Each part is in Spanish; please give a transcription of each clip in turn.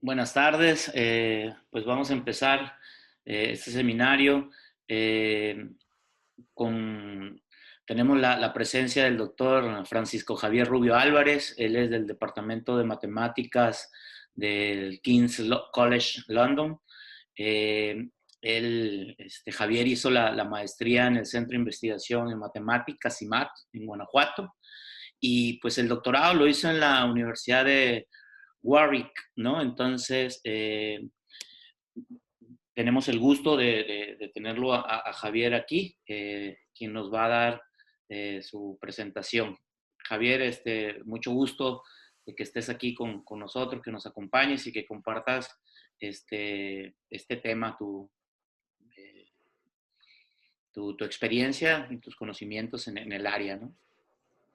Buenas tardes, pues vamos a empezar este seminario eh, con, tenemos la presencia del doctor Francisco Javier Rubio Álvarez. Él es del Departamento de Matemáticas del King's College London. Eh, Javier hizo la maestría en el Centro de Investigación en Matemáticas, CIMAT, en Guanajuato, y pues el doctorado lo hizo en la Universidad de Warwick, ¿no? Entonces, tenemos el gusto de tenerlo a Javier aquí, quien nos va a dar su presentación. Javier, mucho gusto de que estés aquí con nosotros, que nos acompañes y que compartas este tema, eh, tu experiencia y tus conocimientos en el área, ¿no?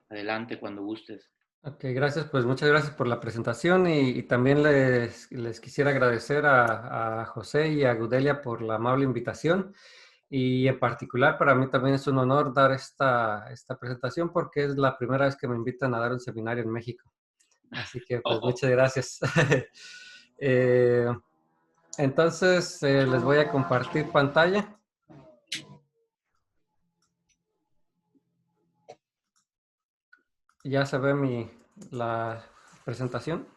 Adelante cuando gustes. Ok, gracias. Pues muchas gracias por la presentación y también les quisiera agradecer a José y a Gudelia por la amable invitación. Y en particular para mí también es un honor dar esta presentación porque es la primera vez que me invitan a dar un seminario en México. Así que pues Oh, muchas gracias. Eh, entonces les voy a compartir pantalla. ¿Ya se ve la presentación?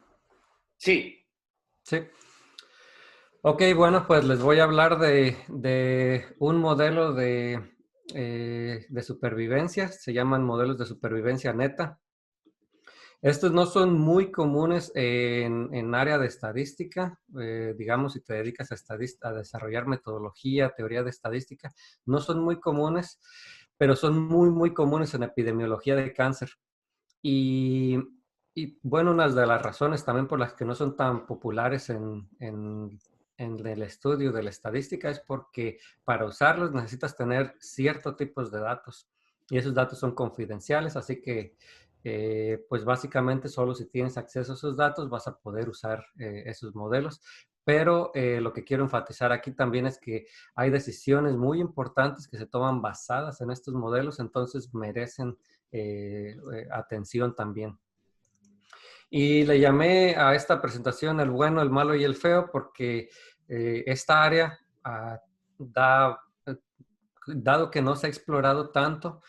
sí. Sí. Ok, bueno, pues les voy a hablar de un modelo de supervivencia. Se llaman modelos de supervivencia neta. Estos no son muy comunes en área de estadística. Digamos, si te dedicas a desarrollar metodología, teoría de estadística, no son muy comunes, pero son muy comunes en epidemiología de cáncer. Y, y, bueno, una de las razones también por las que no son tan populares en el estudio de la estadística es porque para usarlos necesitas tener ciertos tipos de datos y esos datos son confidenciales, así que pues básicamente solo si tienes acceso a esos datos vas a poder usar esos modelos. Pero lo que quiero enfatizar aquí también es que hay decisiones muy importantes que se toman basadas en estos modelos, entonces merecen atención también. Y le llamé a esta presentación el bueno, el malo y el feo porque esta área da, dado que no se ha explorado tanto,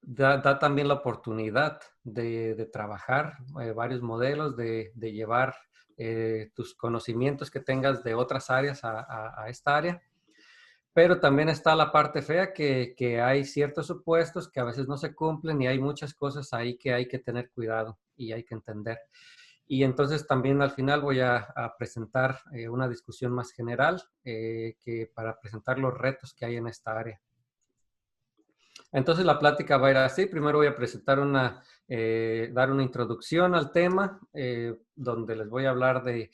da también la oportunidad de trabajar varios modelos, de llevar tus conocimientos que tengas de otras áreas a esta área. Pero también está la parte fea que hay ciertos supuestos que a veces no se cumplen y hay muchas cosas ahí que hay que tener cuidado y hay que entender. Y entonces también al final voy a presentar una discusión más general que para presentar los retos que hay en esta área. Entonces la plática va a ir así. Primero voy a presentar dar una introducción al tema, donde les voy a hablar de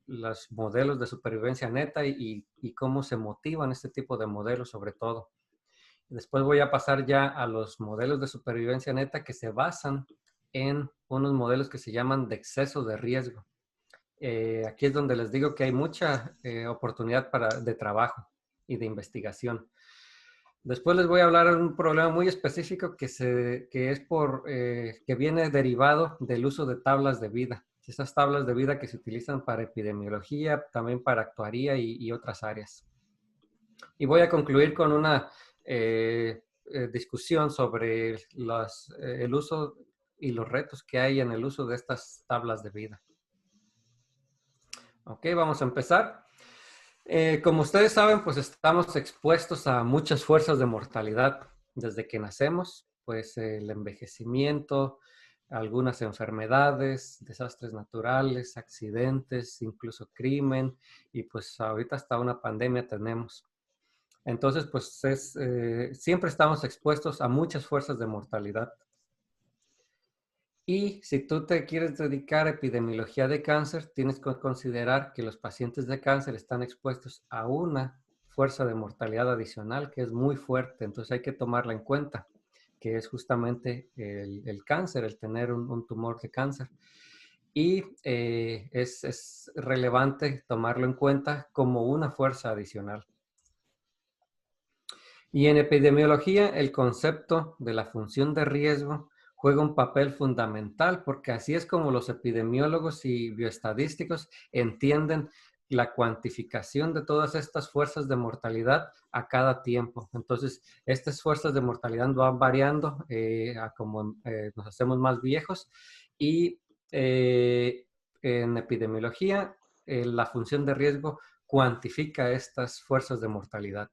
los modelos de supervivencia neta y cómo se motivan este tipo de modelos sobre todo. Después voy a pasar ya a los modelos de supervivencia neta que se basan en unos modelos que se llaman de exceso de riesgo. Aquí es donde les digo que hay mucha oportunidad de trabajo y de investigación. Después les voy a hablar de un problema muy específico que viene derivado del uso de tablas de vida. Esas tablas de vida que se utilizan para epidemiología, también para actuaría y otras áreas. Y voy a concluir con una discusión sobre el uso y los retos que hay en el uso de estas tablas de vida. Ok, vamos a empezar. Como ustedes saben, pues estamos expuestos a muchas fuerzas de mortalidad desde que nacemos, pues el envejecimiento, algunas enfermedades, desastres naturales, accidentes, incluso crimen, y pues ahorita hasta una pandemia tenemos. Entonces, pues siempre estamos expuestos a muchas fuerzas de mortalidad. Y si tú te quieres dedicar a epidemiología de cáncer, tienes que considerar que los pacientes de cáncer están expuestos a una fuerza de mortalidad adicional que es muy fuerte, entonces hay que tomarla en cuenta, que es justamente el cáncer, el tener un tumor de cáncer. Y es relevante tomarlo en cuenta como una fuerza adicional. Y en epidemiología, el concepto de la función de riesgo juega un papel fundamental, porque así es como los epidemiólogos y bioestadísticos entienden la cuantificación de todas estas fuerzas de mortalidad a cada tiempo. Entonces, estas fuerzas de mortalidad van variando a como nos hacemos más viejos y en epidemiología la función de riesgo cuantifica estas fuerzas de mortalidad.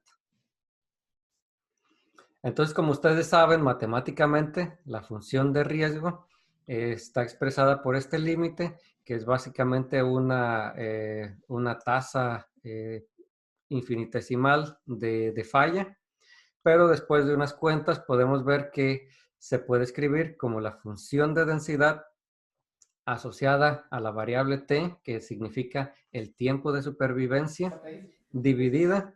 Entonces, como ustedes saben, matemáticamente, la función de riesgo está expresada por este límite, que es básicamente una tasa infinitesimal de falla, pero después de unas cuentas podemos ver que se puede escribir como la función de densidad asociada a la variable t, que significa el tiempo de supervivencia, dividida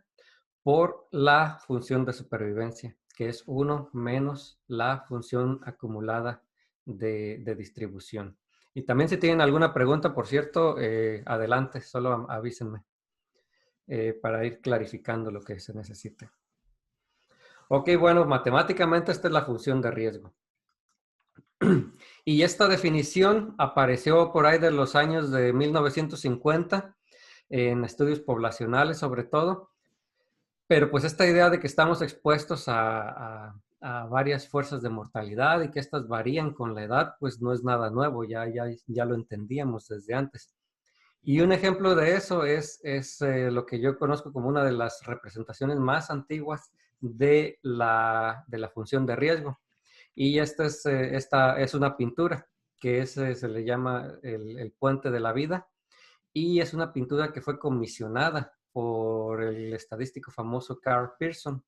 por la función de supervivencia, que es 1 menos la función acumulada de distribución. Y también si tienen alguna pregunta, por cierto, adelante, solo avísenme para ir clarificando lo que se necesite. Ok, bueno, matemáticamente esta es la función de riesgo. Y esta definición apareció por ahí de los años de 1950 en estudios poblacionales sobre todo. Pero pues esta idea de que estamos expuestos a varias fuerzas de mortalidad y que estas varían con la edad, pues no es nada nuevo, ya lo entendíamos desde antes. Y un ejemplo de eso es lo que yo conozco como una de las representaciones más antiguas de la función de riesgo. Y esta es una pintura que se le llama el Puente de la Vida, y es una pintura que fue comisionada por el estadístico famoso Carl Pearson.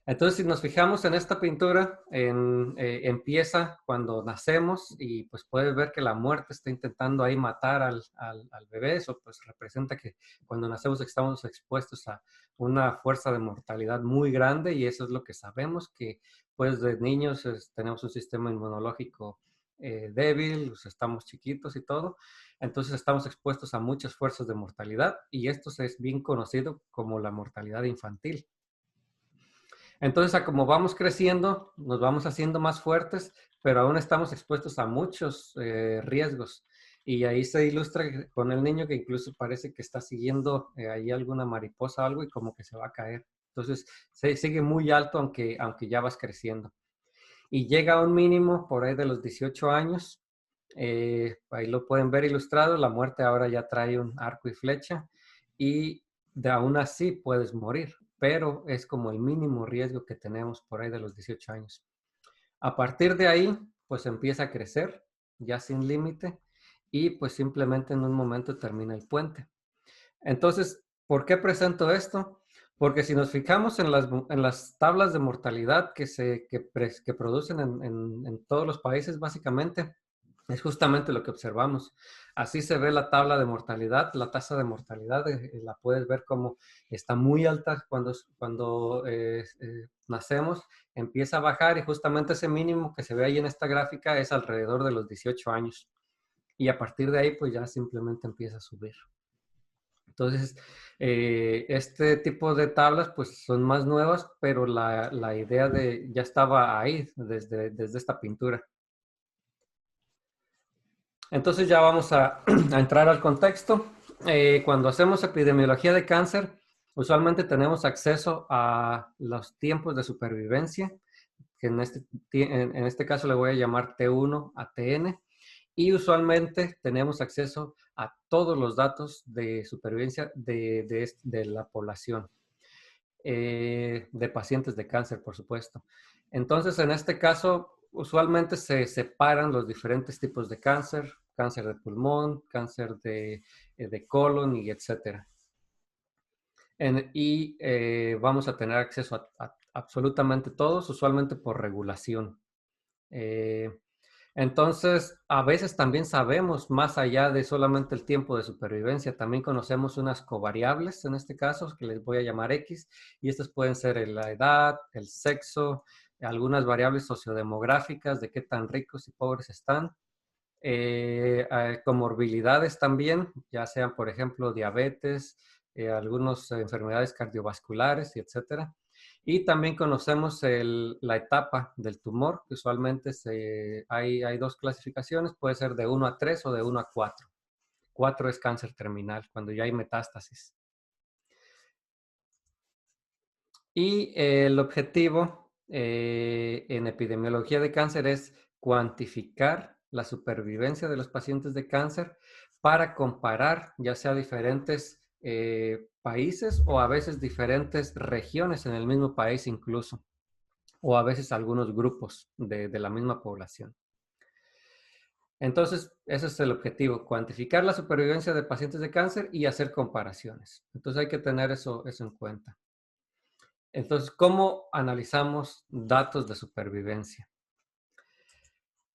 Entonces, si nos fijamos en esta pintura, empieza cuando nacemos y pues puedes ver que la muerte está intentando ahí matar al bebé. Eso pues representa que cuando nacemos estamos expuestos a una fuerza de mortalidad muy grande, y eso es lo que sabemos, que pues de niños tenemos un sistema inmunológico débil, pues, estamos chiquitos y todo. Entonces estamos expuestos a muchas fuerzas de mortalidad, y esto es bien conocido como la mortalidad infantil. Entonces, a como vamos creciendo, nos vamos haciendo más fuertes, pero aún estamos expuestos a muchos riesgos. Y ahí se ilustra con el niño que incluso parece que está siguiendo ahí alguna mariposa o algo, y como que se va a caer. Entonces, sigue muy alto aunque ya vas creciendo. Y llega a un mínimo por ahí de los 18 años. Ahí lo pueden ver ilustrado. La muerte ahora ya trae un arco y flecha, y aún así puedes morir, pero es como el mínimo riesgo que tenemos por ahí de los 18 años. A partir de ahí, pues empieza a crecer ya sin límite, y pues simplemente en un momento termina el puente. Entonces, ¿por qué presento esto? Porque si nos fijamos en las tablas de mortalidad que producen en todos los países, básicamente, es justamente lo que observamos. Así se ve la tabla de mortalidad, la tasa de mortalidad, la puedes ver como está muy alta cuando nacemos, empieza a bajar, y justamente ese mínimo que se ve ahí en esta gráfica es alrededor de los 18 años. Y a partir de ahí, pues ya simplemente empieza a subir. Entonces, este tipo de tablas pues son más nuevas, pero la idea ya estaba ahí desde esta pintura. Entonces ya vamos a entrar al contexto. Cuando hacemos epidemiología de cáncer, usualmente tenemos acceso a los tiempos de supervivencia, que en este caso le voy a llamar T1 a Tn. Y usualmente tenemos acceso a todos los datos de supervivencia de la población, de pacientes de cáncer, por supuesto. Entonces, en este caso, usualmente se separan los diferentes tipos de cáncer: cáncer de pulmón, cáncer de colon, y etcétera. Vamos a tener acceso a absolutamente todos, usualmente por regulación. Entonces, a veces también sabemos más allá de solamente el tiempo de supervivencia. También conocemos unas covariables, en este caso, que les voy a llamar X, y estas pueden ser la edad, el sexo, algunas variables sociodemográficas, de qué tan ricos y pobres están, comorbilidades también, ya sean, por ejemplo, diabetes, algunas enfermedades cardiovasculares, y etcétera. Y también conocemos la etapa del tumor, que usualmente hay dos clasificaciones, puede ser de 1 a 3 o de 1 a 4. 4 es cáncer terminal, cuando ya hay metástasis. Y el objetivo en epidemiología de cáncer es cuantificar la supervivencia de los pacientes de cáncer para comparar ya sea diferentes países o a veces diferentes regiones en el mismo país incluso, o a veces algunos grupos de la misma población. Entonces, ese es el objetivo, cuantificar la supervivencia de pacientes de cáncer y hacer comparaciones. Entonces hay que tener eso en cuenta. Entonces, ¿cómo analizamos datos de supervivencia?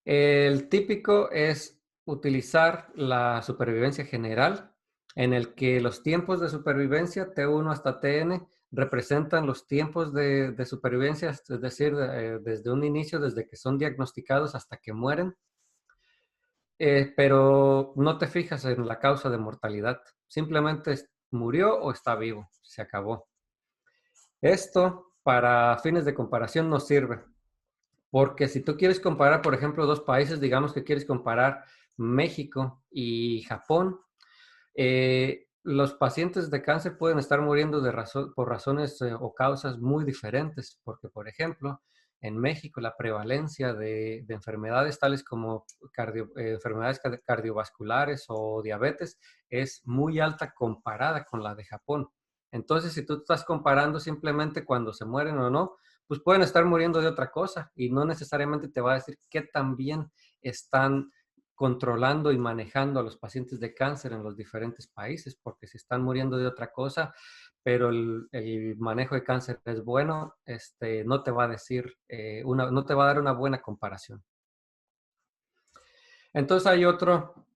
El típico es utilizar la supervivencia general, en el que los tiempos de supervivencia, T1 hasta Tn, representan los tiempos de supervivencia, es decir, desde un inicio, desde que son diagnosticados hasta que mueren. Pero no te fijas en la causa de mortalidad. Simplemente murió o está vivo. Se acabó. Esto, para fines de comparación, no sirve. Porque si tú quieres comparar, por ejemplo, dos países, digamos que quieres comparar México y Japón, los pacientes de cáncer pueden estar muriendo por razones o causas muy diferentes, porque, por ejemplo, en México la prevalencia de enfermedades tales como enfermedades cardiovasculares o diabetes es muy alta comparada con la de Japón. Entonces, si tú estás comparando simplemente cuando se mueren o no, pues pueden estar muriendo de otra cosa y no necesariamente te va a decir qué tan bien están controlando y manejando a los pacientes de cáncer en los diferentes países, porque si están muriendo de otra cosa, pero el manejo de cáncer es bueno, no te va a decir, no te va a dar una buena comparación. Entonces hay otro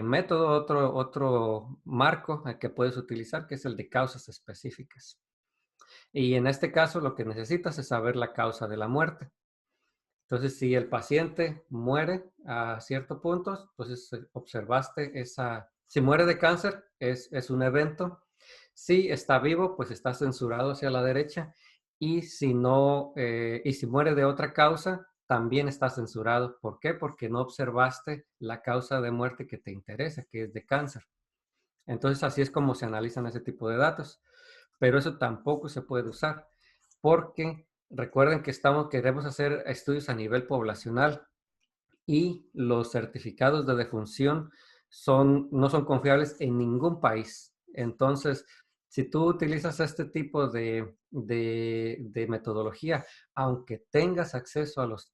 método, otro marco que puedes utilizar, que es el de causas específicas. Y en este caso lo que necesitas es saber la causa de la muerte. Entonces, si el paciente muere a cierto punto, entonces observaste si muere de cáncer, es un evento. Si está vivo, pues está censurado hacia la derecha. Y si no, y si muere de otra causa, también está censurado. ¿Por qué? Porque no observaste la causa de muerte que te interesa, que es de cáncer. Entonces, así es como se analizan ese tipo de datos. Pero eso tampoco se puede usar porque recuerden que queremos hacer estudios a nivel poblacional y los certificados de defunción no son confiables en ningún país. Entonces, si tú utilizas este tipo de metodología, aunque tengas acceso a los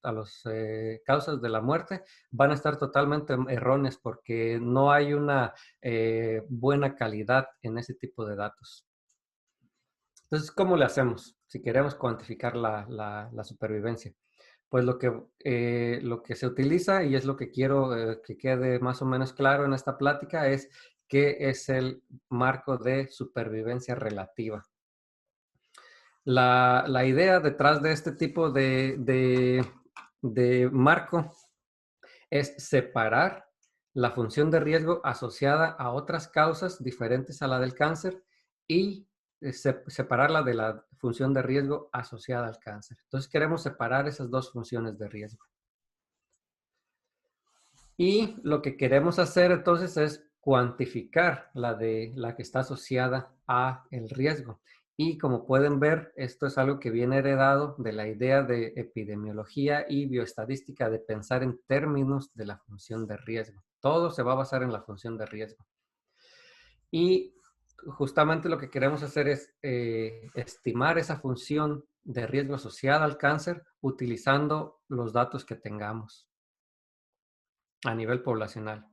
causas de la muerte, van a estar totalmente erróneas porque no hay una buena calidad en ese tipo de datos. Entonces, ¿cómo le hacemos si queremos cuantificar la supervivencia? Pues lo que se utiliza, y es lo que quiero que quede más o menos claro en esta plática, es qué es el marco de supervivencia relativa. La idea detrás de este tipo de marco es separar la función de riesgo asociada a otras causas diferentes a la del cáncer y separarla de la función de riesgo asociada al cáncer. Entonces queremos separar esas dos funciones de riesgo. Y lo que queremos hacer entonces es cuantificar la que está asociada a el riesgo. Y como pueden ver, esto es algo que viene heredado de la idea de epidemiología y bioestadística de pensar en términos de la función de riesgo. Todo se va a basar en la función de riesgo. Y justamente lo que queremos hacer es estimar esa función de riesgo asociada al cáncer utilizando los datos que tengamos a nivel poblacional.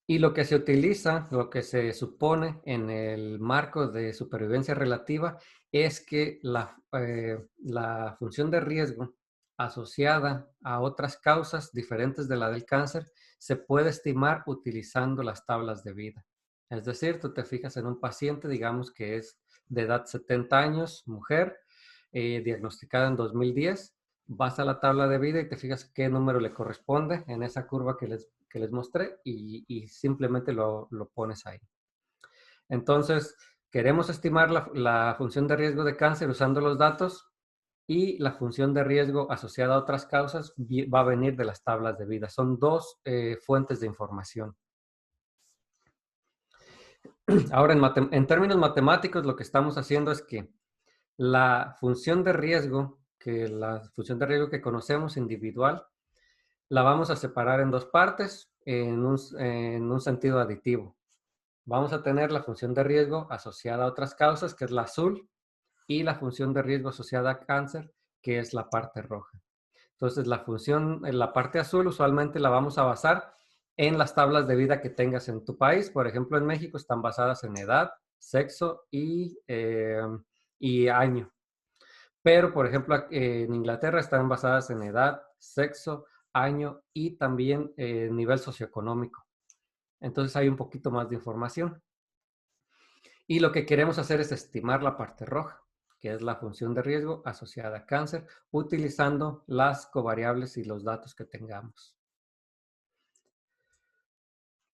Y lo que se utiliza, lo que se supone en el marco de supervivencia relativa es que la función de riesgo asociada a otras causas diferentes de la del cáncer se puede estimar utilizando las tablas de vida. Es decir, tú te fijas en un paciente, digamos que es de edad 70 años, mujer, diagnosticada en 2010, vas a la tabla de vida y te fijas qué número le corresponde en esa curva que les mostré y simplemente lo pones ahí. Entonces, Queremos estimar la función de riesgo de cáncer usando los datos y la función de riesgo asociada a otras causas va a venir de las tablas de vida. Son dos fuentes de información. Ahora, en términos matemáticos, lo que estamos haciendo es que la función de riesgo, que conocemos individual, la vamos a separar en dos partes en un sentido aditivo. Vamos a tener la función de riesgo asociada a otras causas, que es la azul, y la función de riesgo asociada a cáncer, que es la parte roja. Entonces, la función en la parte azul usualmente la vamos a basar en las tablas de vida que tengas en tu país. Por ejemplo, en México están basadas en edad, sexo y año. Pero, por ejemplo, en Inglaterra están basadas en edad, sexo, año y también nivel socioeconómico. Entonces hay un poquito más de información. Y lo que queremos hacer es estimar la parte roja, que es la función de riesgo asociada a cáncer, utilizando las covariables y los datos que tengamos.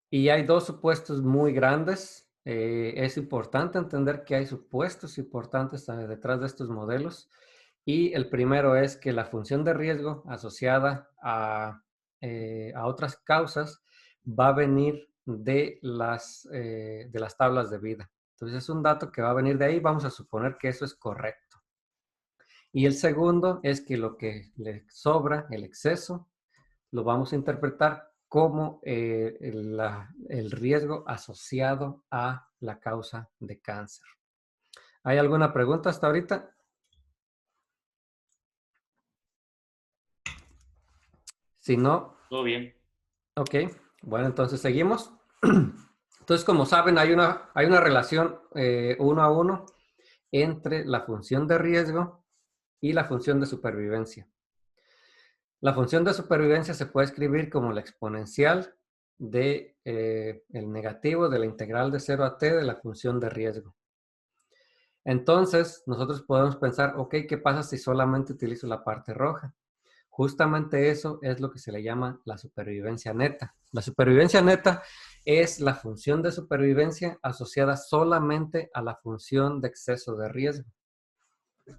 Y hay dos supuestos muy grandes. Es importante entender que hay supuestos importantes detrás de estos modelos. Y el primero es que la función de riesgo asociada a otras causas va a venir de las tablas de vida. Entonces es un dato que va a venir de ahí. Vamos a suponer que eso es correcto. Y el segundo es que lo que le sobra, el exceso, lo vamos a interpretar como el riesgo asociado a la causa de cáncer. ¿Hay alguna pregunta hasta ahorita? Si no, Todo bien. ok. Bueno, entonces seguimos. Entonces, como saben, hay una relación 1 a 1 entre la función de riesgo y la función de supervivencia. La función de supervivencia se puede escribir como la exponencial de el negativo de la integral de 0 a t de la función de riesgo. Entonces, nosotros podemos pensar, ok, ¿qué pasa si solamente utilizo la parte roja? Justamente eso es lo que se le llama la supervivencia neta. La supervivencia neta es la función de supervivencia asociada solamente a la función de exceso de riesgo.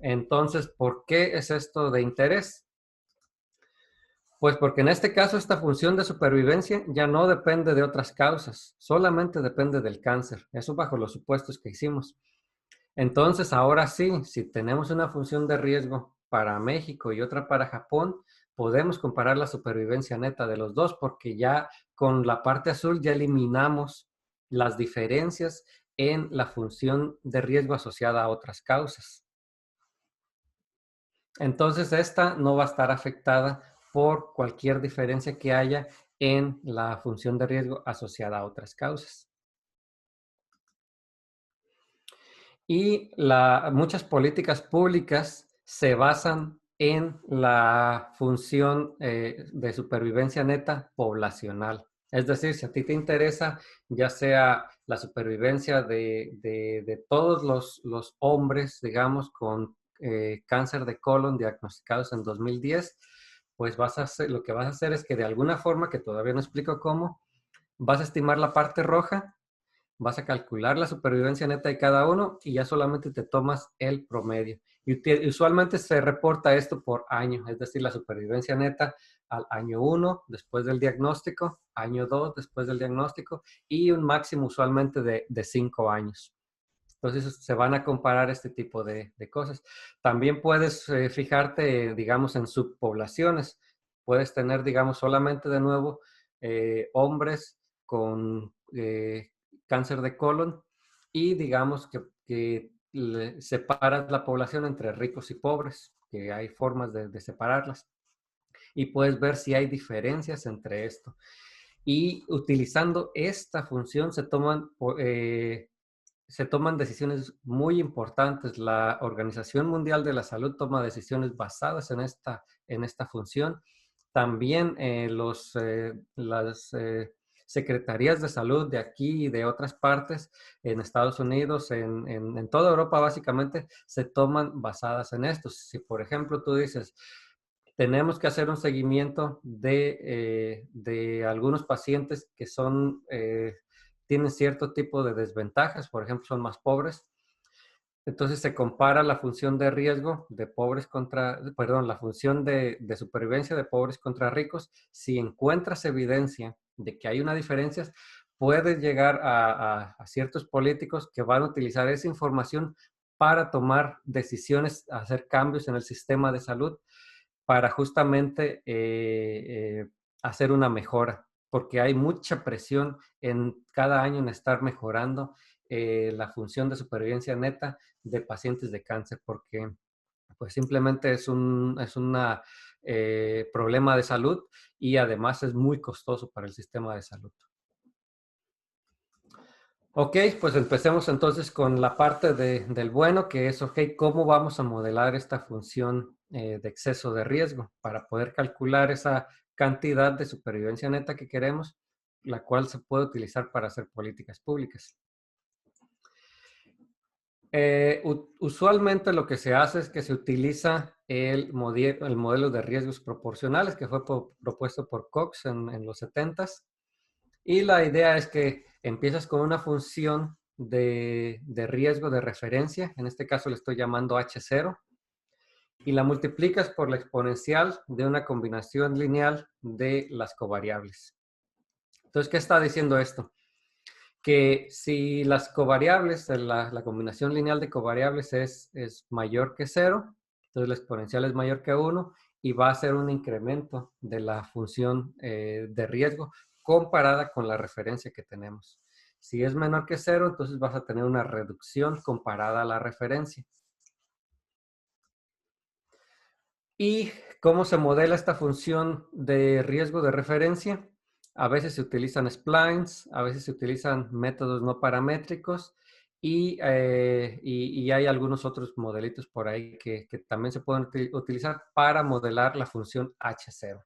Entonces, ¿por qué es esto de interés? Pues porque en este caso esta función de supervivencia ya no depende de otras causas, solamente depende del cáncer. Eso bajo los supuestos que hicimos. Entonces, ahora sí, si tenemos una función de riesgo para México y otra para Japón, podemos comparar la supervivencia neta de los dos porque ya con la parte azul ya eliminamos las diferencias en la función de riesgo asociada a otras causas. Entonces, esta no va a estar afectada por cualquier diferencia que haya en la función de riesgo asociada a otras causas. Y muchas políticas públicas se basan en la función de supervivencia neta poblacional. Es decir, si a ti te interesa, ya sea la supervivencia de todos los hombres, digamos, con cáncer de colon diagnosticados en 2010, pues lo que vas a hacer es que de alguna forma, que todavía no explico cómo, vas a estimar la parte roja, vas a calcular la supervivencia neta de cada uno y ya solamente te tomas el promedio. Y usualmente se reporta esto por año, es decir, la supervivencia neta al año 1 después del diagnóstico, año 2 después del diagnóstico y un máximo usualmente de 5 años. Entonces se van a comparar este tipo de cosas. También puedes fijarte, digamos, en subpoblaciones. Puedes tener, digamos, solamente de nuevo hombres con cáncer de colon y digamos que separas la población entre ricos y pobres, que hay formas de separarlas. Y puedes ver si hay diferencias entre esto. Y utilizando esta función se toman decisiones muy importantes. La Organización Mundial de la Salud toma decisiones basadas en esta función. También las secretarías de salud de aquí y de otras partes, en Estados Unidos, en toda Europa básicamente, se toman basadas en esto. Si por ejemplo tú dices, tenemos que hacer un seguimiento de algunos pacientes que tienen cierto tipo de desventajas, por ejemplo, son más pobres, Entonces se compara la función de riesgo de pobres contra, perdón, la función de supervivencia de pobres contra ricos. Si encuentras evidencia de que hay una diferencia, puedes llegar a ciertos políticos que van a utilizar esa información para tomar decisiones, hacer cambios en el sistema de salud para justamente hacer una mejora, porque hay mucha presión en cada año en estar mejorando la función de supervivencia neta de pacientes de cáncer, porque pues simplemente es un problema de salud y además es muy costoso para el sistema de salud. Ok, pues empecemos entonces con la parte del bueno, que es, ok, ¿cómo vamos a modelar esta función de exceso de riesgo para poder calcular esa cantidad de supervivencia neta que queremos, la cual se puede utilizar para hacer políticas públicas? Usualmente lo que se hace es que se utiliza el modelo de riesgos proporcionales que fue propuesto por Cox en los 70s. Y la idea es que empiezas con una función de riesgo de referencia, en este caso le estoy llamando H0, y la multiplicas por la exponencial de una combinación lineal de las covariables. Entonces, ¿qué está diciendo esto? Que si las covariables, la combinación lineal de covariables es mayor que 0, entonces la exponencial es mayor que 1 y va a ser un incremento de la función de riesgo comparada con la referencia que tenemos. Si es menor que 0, entonces vas a tener una reducción comparada a la referencia. ¿Y cómo se modela esta función de riesgo de referencia? A veces se utilizan splines, a veces se utilizan métodos no paramétricos y hay algunos otros modelitos por ahí que también se pueden utilizar para modelar la función H0,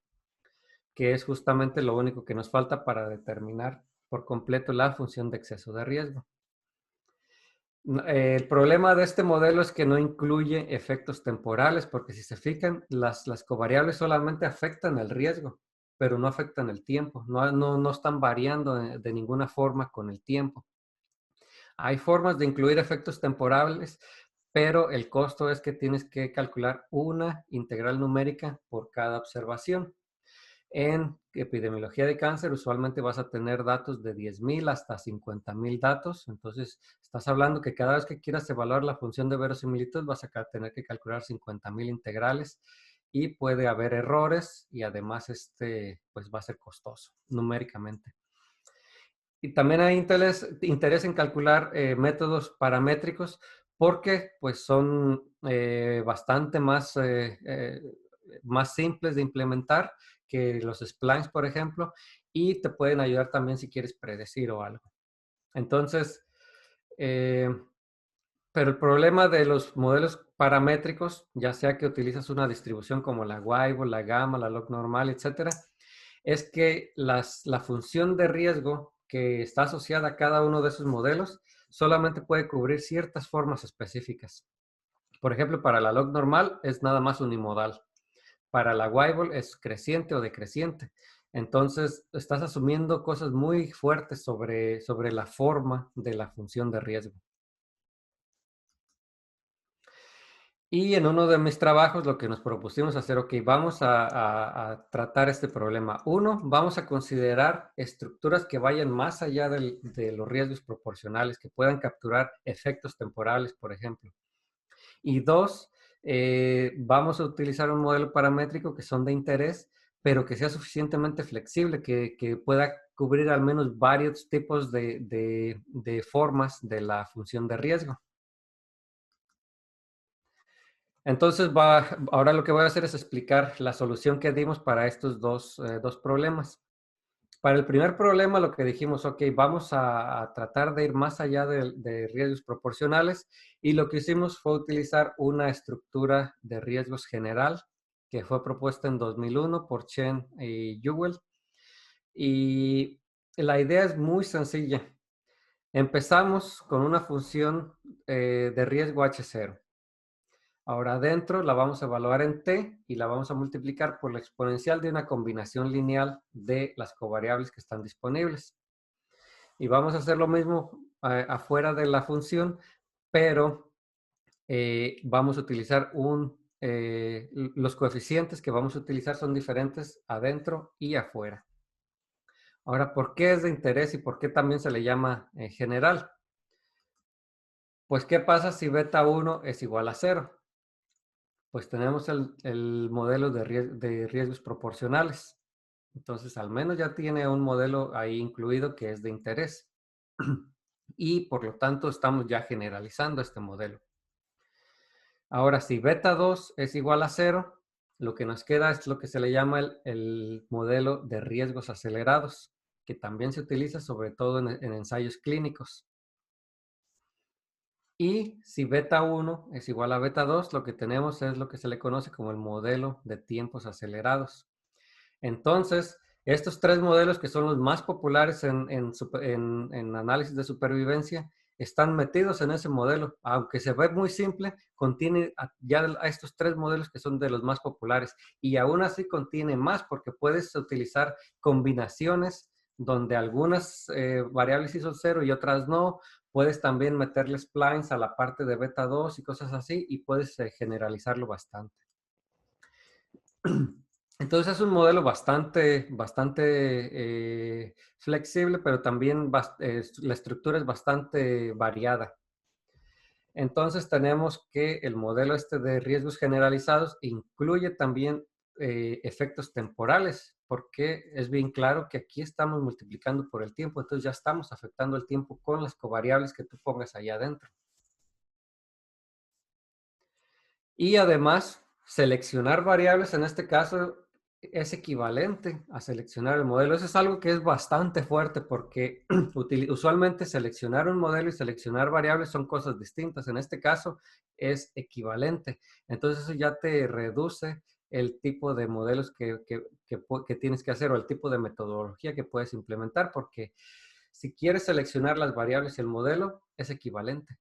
que es justamente lo único que nos falta para determinar por completo la función de exceso de riesgo. El problema de este modelo es que no incluye efectos temporales, porque si se fijan, las covariables solamente afectan el riesgo, pero no afectan el tiempo, no están variando de ninguna forma con el tiempo. Hay formas de incluir efectos temporales, pero el costo es que tienes que calcular una integral numérica por cada observación. En epidemiología de cáncer usualmente vas a tener datos de 10,000 hasta 50,000 datos. Entonces, estás hablando que cada vez que quieras evaluar la función de verosimilitud vas a tener que calcular 50,000 integrales y puede haber errores y además pues va a ser costoso numéricamente. Y también hay interés en calcular métodos paramétricos porque pues son bastante más simples de implementar que los splines, por ejemplo, y te pueden ayudar también si quieres predecir o algo. Entonces, pero el problema de los modelos paramétricos, ya sea que utilizas una distribución como la Weibull, la gamma, la log normal, etcétera, es que la función de riesgo que está asociada a cada uno de esos modelos solamente puede cubrir ciertas formas específicas. Por ejemplo, para la log normal es nada más unimodal. Para la Weibull es creciente o decreciente. Entonces, estás asumiendo cosas muy fuertes sobre la forma de la función de riesgo. Y en uno de mis trabajos lo que nos propusimos hacer, ok, vamos a tratar este problema. Uno, vamos a considerar estructuras que vayan más allá de los riesgos proporcionales, que puedan capturar efectos temporales, por ejemplo. Y dos, vamos a utilizar un modelo paramétrico que son de interés, pero que sea suficientemente flexible, que pueda cubrir al menos varios tipos de formas de la función de riesgo. Entonces, ahora lo que voy a hacer es explicar la solución que dimos para estos dos problemas. Para el primer problema, lo que dijimos, ok, vamos a tratar de ir más allá de riesgos proporcionales y lo que hicimos fue utilizar una estructura de riesgos general que fue propuesta en 2001 por Chen y Jewell. Y la idea es muy sencilla. Empezamos con una función de riesgo H0. Ahora adentro la vamos a evaluar en t y la vamos a multiplicar por la exponencial de una combinación lineal de las covariables que están disponibles. Y vamos a hacer lo mismo afuera de la función, pero vamos a utilizar los coeficientes que vamos a utilizar son diferentes adentro y afuera. Ahora, ¿por qué es de interés y por qué también se le llama general? Pues, ¿qué pasa si beta 1 es igual a 0? Pues tenemos el modelo de riesgos proporcionales. Entonces, al menos ya tiene un modelo ahí incluido que es de interés. Y por lo tanto, estamos ya generalizando este modelo. Ahora, si beta 2 es igual a 0, lo que nos queda es lo que se le llama el modelo de riesgos acelerados, que también se utiliza sobre todo en ensayos clínicos. Y si beta 1 es igual a beta 2, lo que tenemos es lo que se le conoce como el modelo de tiempos acelerados. Entonces, estos tres modelos que son los más populares en análisis de supervivencia están metidos en ese modelo. Aunque se ve muy simple, contiene ya a estos tres modelos que son de los más populares. Y aún así contiene más porque puedes utilizar combinaciones donde algunas variables sí son cero y otras no. Puedes también meterle splines a la parte de beta 2 y cosas así y puedes generalizarlo bastante. Entonces es un modelo bastante flexible, pero también la estructura es bastante variada. Entonces tenemos que el modelo este de riesgos generalizados incluye también efectos temporales, porque es bien claro que aquí estamos multiplicando por el tiempo, entonces ya estamos afectando el tiempo con las covariables que tú pongas allá adentro. Y además, seleccionar variables en este caso es equivalente a seleccionar el modelo. Eso es algo que es bastante fuerte porque usualmente seleccionar un modelo y seleccionar variables son cosas distintas. En este caso es equivalente. Entonces eso ya te reduce el tipo de modelos que tienes que hacer o el tipo de metodología que puedes implementar porque si quieres seleccionar las variables y el modelo es equivalente.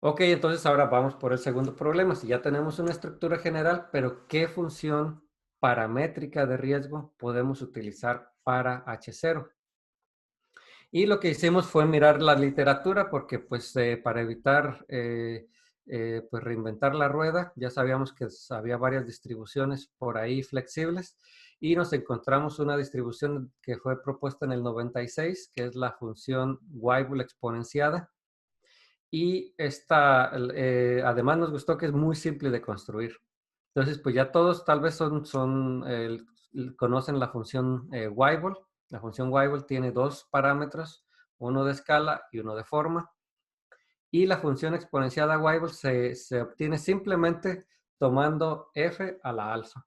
Ok, entonces ahora vamos por el segundo problema. Si ya tenemos una estructura general, pero ¿qué función paramétrica de riesgo podemos utilizar para H0? Y lo que hicimos fue mirar la literatura porque pues para evitar pues reinventar la rueda, ya sabíamos que había varias distribuciones por ahí flexibles y nos encontramos una distribución que fue propuesta en el 96, que es la función Weibull exponenciada. Y esta, además nos gustó que es muy simple de construir. Entonces, pues ya todos tal vez conocen la función Weibull. La función Weibull tiene dos parámetros, uno de escala y uno de forma. Y la función exponenciada Weibull se obtiene simplemente tomando f a la alfa.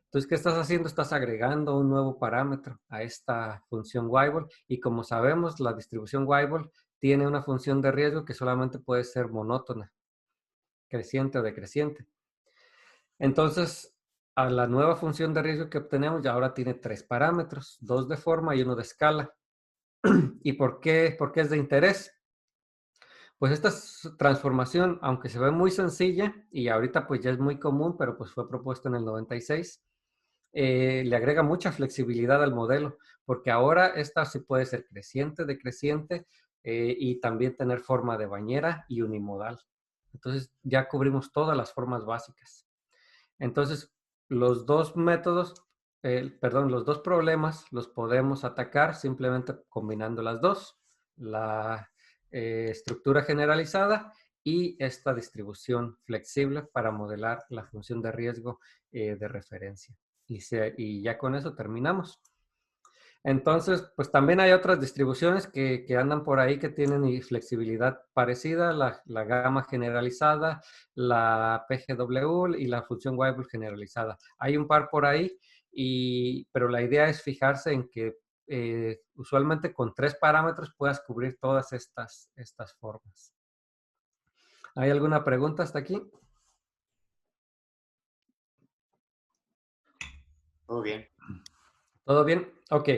Entonces, ¿qué estás haciendo? Estás agregando un nuevo parámetro a esta función Weibull y como sabemos, la distribución Weibull tiene una función de riesgo que solamente puede ser monótona, creciente o decreciente. Entonces, a la nueva función de riesgo que obtenemos ya ahora tiene tres parámetros, dos de forma y uno de escala. ¿Y por qué es de interés? Pues esta transformación, aunque se ve muy sencilla y ahorita pues ya es muy común, pero pues fue propuesto en el 96, le agrega mucha flexibilidad al modelo, porque ahora esta sí puede ser creciente, decreciente y también tener forma de bañera y unimodal. Entonces ya cubrimos todas las formas básicas. Entonces los dos métodos, los dos problemas los podemos atacar simplemente combinando las dos, la estructura generalizada y esta distribución flexible para modelar la función de riesgo de referencia. Y ya con eso terminamos. Entonces, pues también hay otras distribuciones que andan por ahí que tienen flexibilidad parecida, la gamma generalizada, la PGW y la función Weibull generalizada. Hay un par por ahí, pero la idea es fijarse en que usualmente con tres parámetros puedas cubrir todas estas formas. ¿Hay alguna pregunta hasta aquí? Todo bien. ¿Todo bien? Ok.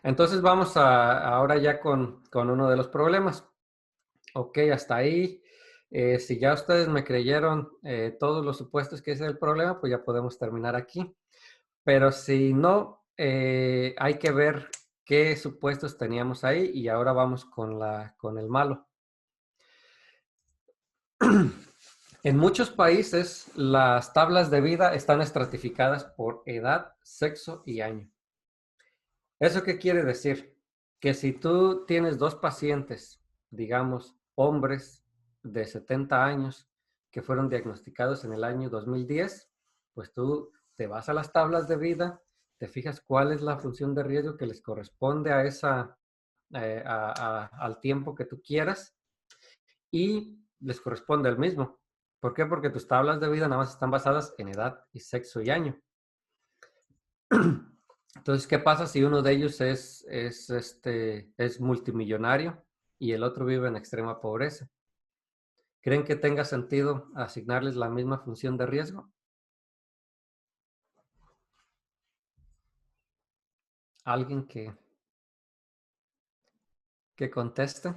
Entonces vamos ahora ya con uno de los problemas. Ok, hasta ahí. Si ya ustedes me creyeron todos los supuestos que es el problema, pues ya podemos terminar aquí. Pero si no, hay que ver qué supuestos teníamos ahí y ahora vamos con el malo. En muchos países, las tablas de vida están estratificadas por edad, sexo y año. ¿Eso qué quiere decir? Que si tú tienes dos pacientes, digamos, hombres de 70 años, que fueron diagnosticados en el año 2010, pues tú te vas a las tablas de vida, te fijas cuál es la función de riesgo que les corresponde a al tiempo que tú quieras y les corresponde el mismo. ¿Por qué? Porque tus tablas de vida nada más están basadas en edad y sexo y año. Entonces, ¿qué pasa si uno de ellos es multimillonario y el otro vive en extrema pobreza? ¿Creen que tenga sentido asignarles la misma función de riesgo? ¿Alguien que conteste?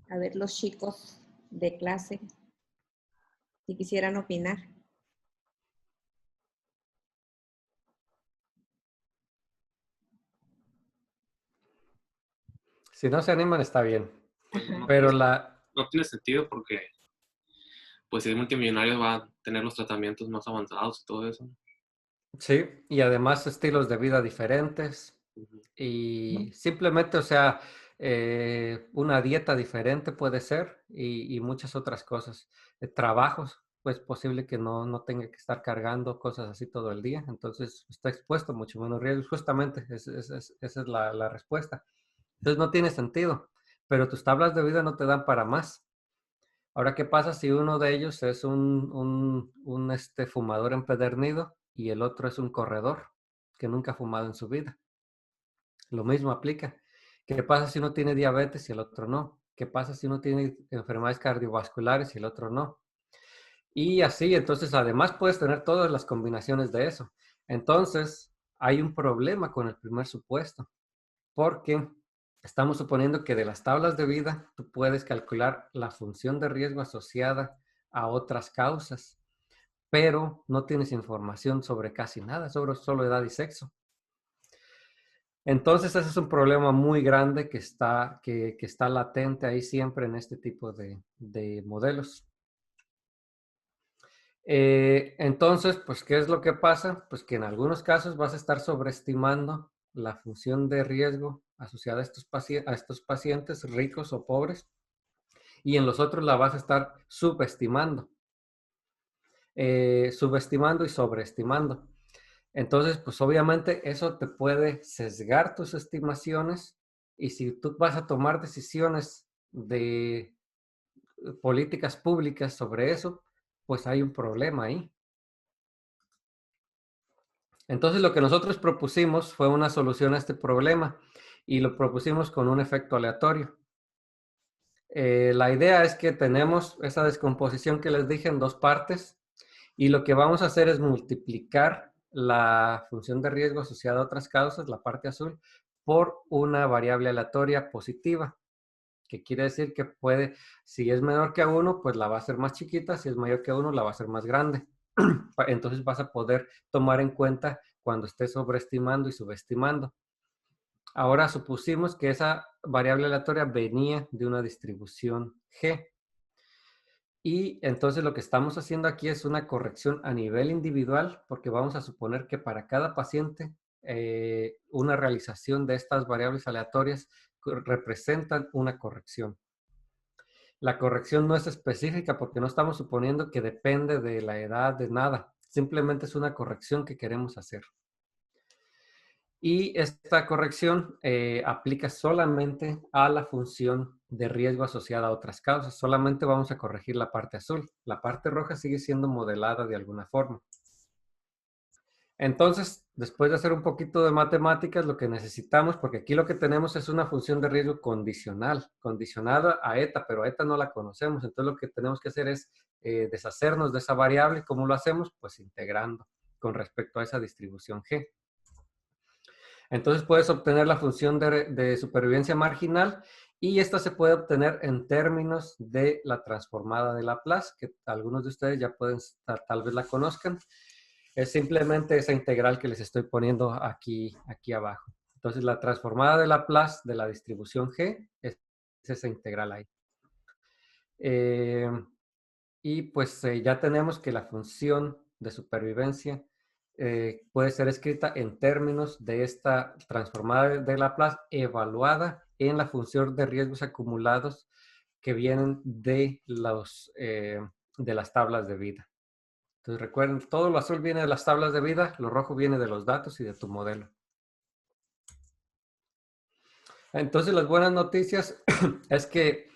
A ver, los chicos de clase, si quisieran opinar. Si no se animan, está bien. Pues no, Pero no tiene sentido porque, pues, si es multimillonario va a tener los tratamientos más avanzados y todo eso. sí, y además estilos de vida diferentes y simplemente, o sea, una dieta diferente puede ser y muchas otras cosas. Trabajos, pues posible que no tenga que estar cargando cosas así todo el día, entonces está expuesto a mucho menos riesgos. Justamente, esa es la respuesta. Entonces no tiene sentido, pero tus tablas de vida no te dan para más. Ahora, ¿qué pasa si uno de ellos es un fumador empedernido y el otro es un corredor que nunca ha fumado en su vida? Lo mismo aplica. ¿Qué pasa si uno tiene diabetes y el otro no? ¿Qué pasa si uno tiene enfermedades cardiovasculares y el otro no? Y así, entonces, además puedes tener todas las combinaciones de eso. Entonces, hay un problema con el primer supuesto, porque estamos suponiendo que de las tablas de vida tú puedes calcular la función de riesgo asociada a otras causas, pero no tienes información sobre casi nada, sobre solo edad y sexo. Entonces ese es un problema muy grande que está latente ahí siempre en este tipo de modelos. Entonces, pues, ¿qué es lo que pasa? Pues que en algunos casos vas a estar sobreestimando la función de riesgo asociada a estos pacientes ricos o pobres, y en los otros la vas a estar subestimando, subestimando y sobreestimando. Entonces, pues obviamente eso te puede sesgar tus estimaciones y si tú vas a tomar decisiones de políticas públicas sobre eso, pues hay un problema ahí. Entonces, lo que nosotros propusimos fue una solución a este problema y lo propusimos con un efecto aleatorio. La idea es que tenemos esa descomposición que les dije en dos partes y lo que vamos a hacer es multiplicar la función de riesgo asociada a otras causas, la parte azul, por una variable aleatoria positiva, que quiere decir que puede, si es menor que a 1, pues la va a hacer más chiquita, si es mayor que a 1, la va a hacer más grande. Entonces vas a poder tomar en cuenta cuando estés sobreestimando y subestimando. Ahora supusimos que esa variable aleatoria venía de una distribución G. Y entonces lo que estamos haciendo aquí es una corrección a nivel individual, porque vamos a suponer que para cada paciente una realización de estas variables aleatorias representan una corrección. La corrección no es específica porque no estamos suponiendo que depende de la edad, de nada. Simplemente es una corrección que queremos hacer. Y esta corrección aplica solamente a la función de riesgo asociada a otras causas. Solamente vamos a corregir la parte azul. La parte roja sigue siendo modelada de alguna forma. Entonces, después de hacer un poquito de matemáticas, lo que necesitamos, porque aquí lo que tenemos es una función de riesgo condicional, condicionada a eta, pero a eta no la conocemos. Entonces, lo que tenemos que hacer es deshacernos de esa variable. ¿Cómo lo hacemos? Pues integrando con respecto a esa distribución G. Entonces puedes obtener la función de supervivencia marginal y esta se puede obtener en términos de la transformada de Laplace, que algunos de ustedes ya pueden, tal vez la conozcan. Es simplemente esa integral que les estoy poniendo aquí abajo. Entonces, la transformada de Laplace de la distribución G es esa integral ahí. Y pues ya tenemos que la función de supervivencia puede ser escrita en términos de esta transformada de Laplace evaluada en la función de riesgos acumulados que vienen de las tablas de vida. Entonces recuerden, todo lo azul viene de las tablas de vida, lo rojo viene de los datos y de tu modelo. Entonces las buenas noticias es que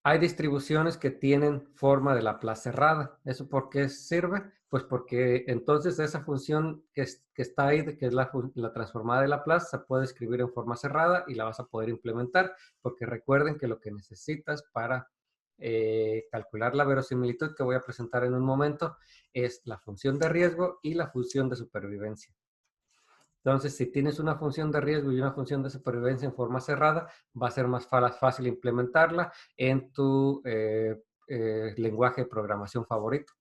hay distribuciones que tienen forma de Laplace cerrada. ¿Eso por qué sirve? Pues porque entonces esa función que está ahí, que es la transformada de Laplace, se puede escribir en forma cerrada y la vas a poder implementar, porque recuerden que lo que necesitas para calcular la verosimilitud que voy a presentar en un momento es la función de riesgo y la función de supervivencia. Entonces, si tienes una función de riesgo y una función de supervivencia en forma cerrada, va a ser más fácil implementarla en tu lenguaje de programación favorito.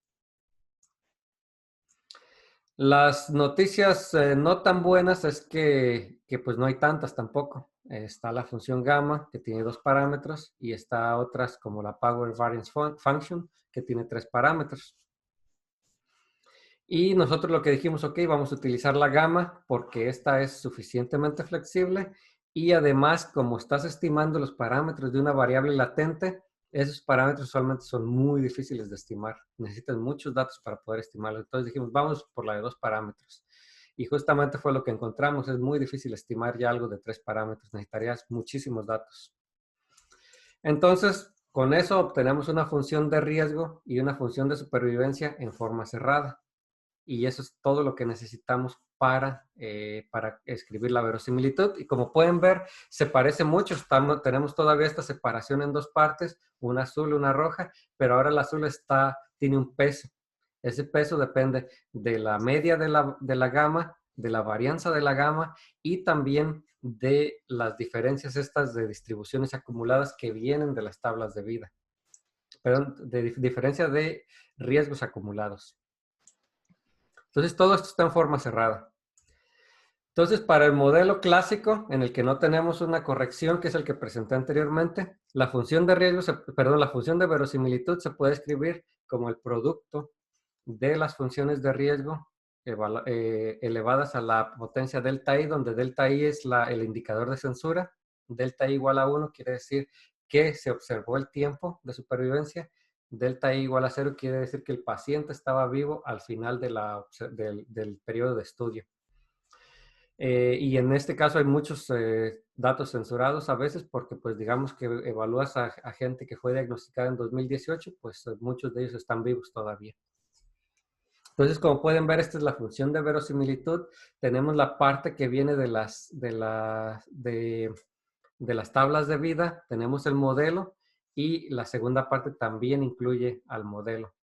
Las noticias no tan buenas es que pues no hay tantas tampoco. Está la función gamma, que tiene 2 parámetros, y está otras como la Power Variance Function, que tiene 3 parámetros. Y nosotros lo que dijimos, ok, vamos a utilizar la gamma porque esta es suficientemente flexible y además, como estás estimando los parámetros de una variable latente, esos parámetros usualmente son muy difíciles de estimar. Necesitas muchos datos para poder estimarlos. Entonces dijimos, vamos por la de 2 parámetros. Y justamente fue lo que encontramos. Es muy difícil estimar ya algo de 3 parámetros. Necesitarías muchísimos datos. Entonces, con eso obtenemos una función de riesgo y una función de supervivencia en forma cerrada. Y eso es todo lo que necesitamos para escribir la verosimilitud. Y como pueden ver, se parece mucho. Tenemos todavía esta separación en 2 partes, una azul y una roja, pero ahora la azul tiene un peso. Ese peso depende de la media de la gama, de la varianza de la gama y también de las diferencias estas de distribuciones acumuladas que vienen de las tablas de vida. Perdón, de diferencia de riesgos acumulados. Entonces, todo esto está en forma cerrada. Entonces, para el modelo clásico, en el que no tenemos una corrección, que es el que presenté anteriormente, la función de riesgo, la función de verosimilitud se puede escribir como el producto de las funciones de riesgo elevadas a la potencia delta i, donde delta i es el indicador de censura. Delta i igual a 1 quiere decir que se observó el tiempo de supervivencia. Delta i igual a 0 quiere decir que el paciente estaba vivo al final del periodo de estudio. Y en este caso hay muchos datos censurados a veces porque pues digamos que evalúas a gente que fue diagnosticada en 2018, pues muchos de ellos están vivos todavía. Entonces, como pueden ver, esta es la función de verosimilitud. Tenemos la parte que viene de las tablas de vida, tenemos el modelo y la segunda parte también incluye al modelo.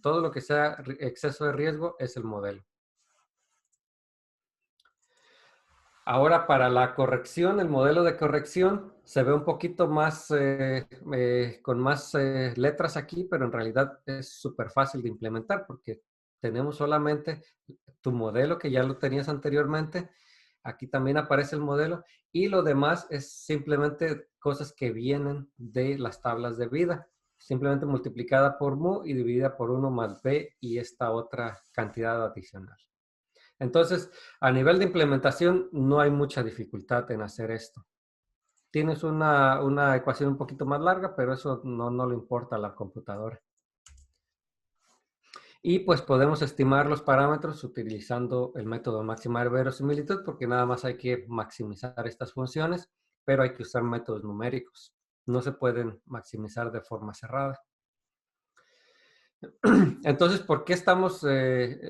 Todo lo que sea exceso de riesgo es el modelo. Ahora, para la corrección, el modelo de corrección se ve un poquito más, con más letras aquí, pero en realidad es súper fácil de implementar porque tenemos solamente tu modelo que ya lo tenías anteriormente. Aquí también aparece el modelo y lo demás es simplemente cosas que vienen de las tablas de vida. Simplemente multiplicada por mu y dividida por 1 más b y esta otra cantidad adicional. Entonces, a nivel de implementación, no hay mucha dificultad en hacer esto. Tienes una ecuación un poquito más larga, pero eso no le importa a la computadora. Y pues podemos estimar los parámetros utilizando el método maximar verosimilitud, porque nada más hay que maximizar estas funciones, pero hay que usar métodos numéricos. No se pueden maximizar de forma cerrada. Entonces, ¿por qué estamos?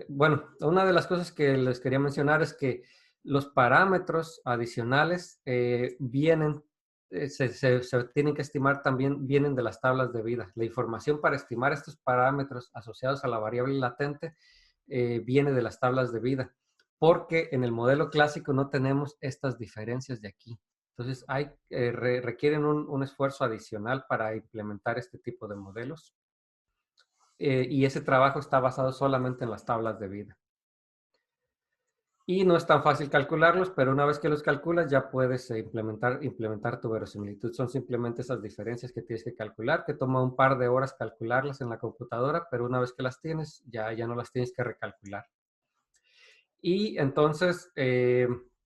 Bueno, una de las cosas que les quería mencionar es que los parámetros adicionales se tienen que estimar también, vienen de las tablas de vida. La información para estimar estos parámetros asociados a la variable latente viene de las tablas de vida, porque en el modelo clásico no tenemos estas diferencias de aquí. Entonces, requieren un esfuerzo adicional para implementar este tipo de modelos. Y ese trabajo está basado solamente en las tablas de vida. Y no es tan fácil calcularlos, pero una vez que los calculas ya puedes implementar tu verosimilitud. Son simplemente esas diferencias que tienes que calcular, que toma un par de horas calcularlas en la computadora, pero una vez que las tienes, ya no las tienes que recalcular. Y entonces,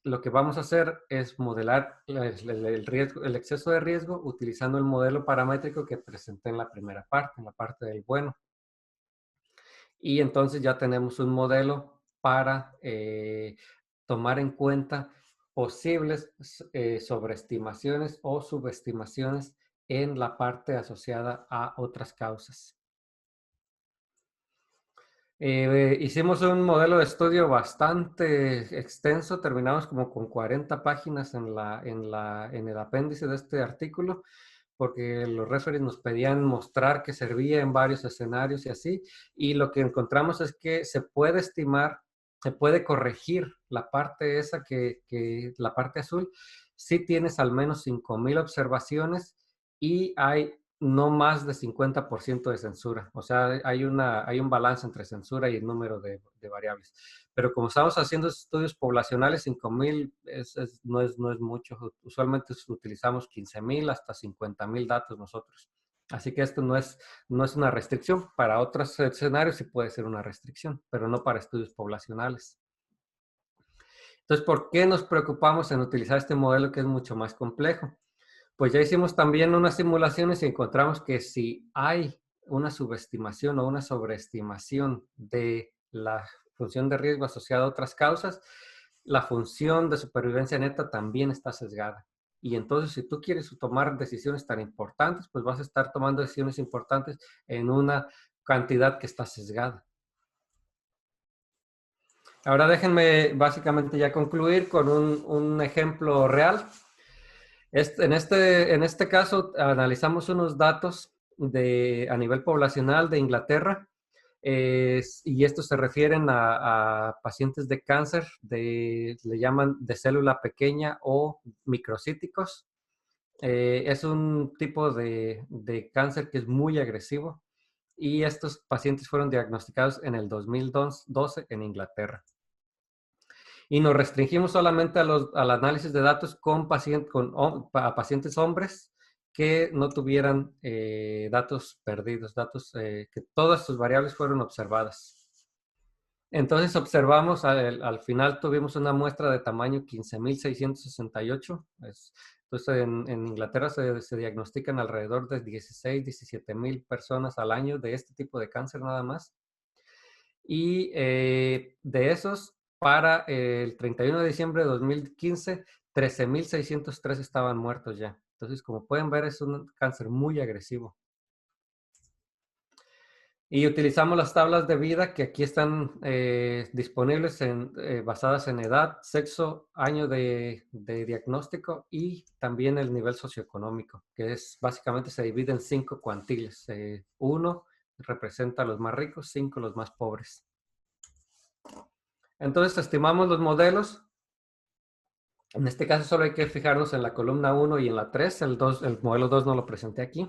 lo que vamos a hacer es modelar el exceso de riesgo utilizando el modelo paramétrico que presenté en la primera parte, en la parte del bueno. Y entonces ya tenemos un modelo para tomar en cuenta posibles sobreestimaciones o subestimaciones en la parte asociada a otras causas. Hicimos un modelo de estudio bastante extenso, terminamos como con 40 páginas en el apéndice de este artículo, porque los referees nos pedían mostrar que servía en varios escenarios y así, y lo que encontramos es que se puede estimar, se puede corregir la parte esa la parte azul, si tienes al menos 5,000 observaciones y hay no más de 50% de censura. O sea, hay un balance entre censura y el número de variables. Pero como estamos haciendo estudios poblacionales, 5,000 no es mucho. Usualmente utilizamos 15,000 hasta 50,000 datos nosotros. Así que esto no es una restricción. Para otros escenarios sí puede ser una restricción, pero no para estudios poblacionales. Entonces, ¿por qué nos preocupamos en utilizar este modelo que es mucho más complejo? Pues ya hicimos también unas simulaciones y encontramos que si hay una subestimación o una sobreestimación de la función de riesgo asociada a otras causas, la función de supervivencia neta también está sesgada. Y entonces, si tú quieres tomar decisiones tan importantes, pues vas a estar tomando decisiones importantes en una cantidad que está sesgada. Ahora déjenme básicamente ya concluir con un ejemplo real. En este caso, analizamos unos datos a nivel poblacional de Inglaterra, y estos se refieren a pacientes de cáncer, le llaman de célula pequeña o microcíticos. Es un tipo de cáncer que es muy agresivo y estos pacientes fueron diagnosticados en el 2012 en Inglaterra. Y nos restringimos solamente al análisis de datos a pacientes hombres que no tuvieran datos perdidos, que todas sus variables fueron observadas. Entonces observamos, al final tuvimos una muestra de tamaño 15,668. Entonces en Inglaterra se diagnostican alrededor de 16, 17,000 personas al año de este tipo de cáncer nada más. Y de esos, para el 31 de diciembre de 2015, 13,603 estaban muertos ya. Entonces, como pueden ver, es un cáncer muy agresivo. Y utilizamos las tablas de vida que aquí están disponibles basadas en edad, sexo, año de diagnóstico y también el nivel socioeconómico, que básicamente se divide en 5 cuantiles. 1 representa a los más ricos, 5 los más pobres. Entonces, estimamos los modelos. En este caso, solo hay que fijarnos en la columna 1 y en la 3. El modelo 2 no lo presenté aquí.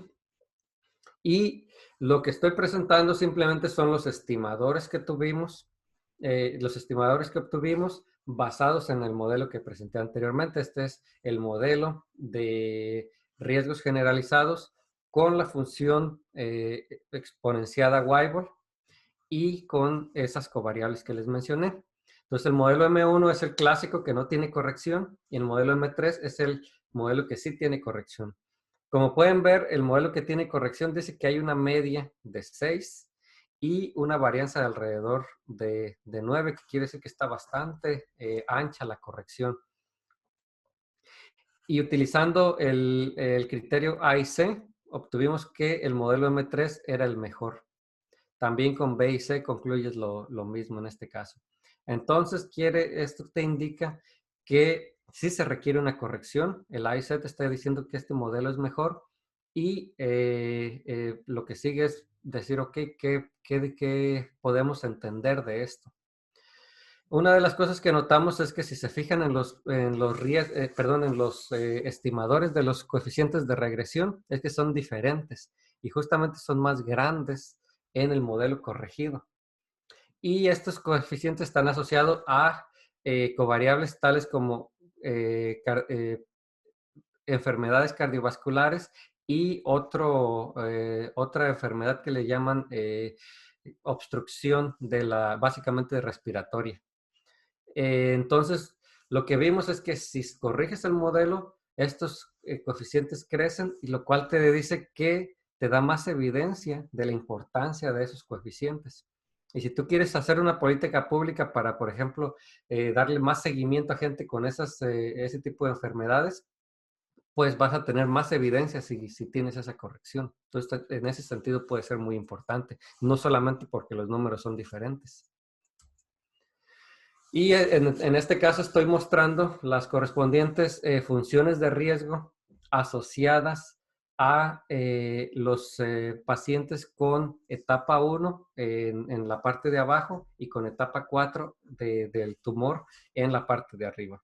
Y lo que estoy presentando simplemente son los estimadores que tuvimos, los estimadores que obtuvimos basados en el modelo que presenté anteriormente. Este es el modelo de riesgos generalizados con la función exponenciada Weibull y con esas covariables que les mencioné. Entonces, el modelo M1 es el clásico que no tiene corrección y el modelo M3 es el modelo que sí tiene corrección. Como pueden ver, el modelo que tiene corrección dice que hay una media de 6 y una varianza de alrededor de 9, que quiere decir que está bastante ancha la corrección. Y utilizando el criterio A y C, obtuvimos que el modelo M3 era el mejor. También con B y C concluyes lo mismo en este caso. Entonces, esto te indica que sí se requiere una corrección. El A y C te está diciendo que este modelo es mejor y lo que sigue es decir, ok, ¿qué podemos entender de esto? Una de las cosas que notamos es que si se fijan en los estimadores de los coeficientes de regresión, es que son diferentes y justamente son más grandes en el modelo corregido. Y estos coeficientes están asociados a covariables tales como enfermedades cardiovasculares y otra enfermedad que le llaman obstrucción básicamente respiratoria. Entonces, lo que vimos es que si corriges el modelo, estos coeficientes crecen, y lo cual te dice que te da más evidencia de la importancia de esos coeficientes. Y si tú quieres hacer una política pública para, por ejemplo, darle más seguimiento a gente con ese tipo de enfermedades, pues vas a tener más evidencia si tienes esa corrección. Entonces, en ese sentido puede ser muy importante, no solamente porque los números son diferentes. Y en este caso estoy mostrando las correspondientes funciones de riesgo asociadas a los pacientes con etapa 1 en la parte de abajo y con etapa 4 del tumor en la parte de arriba.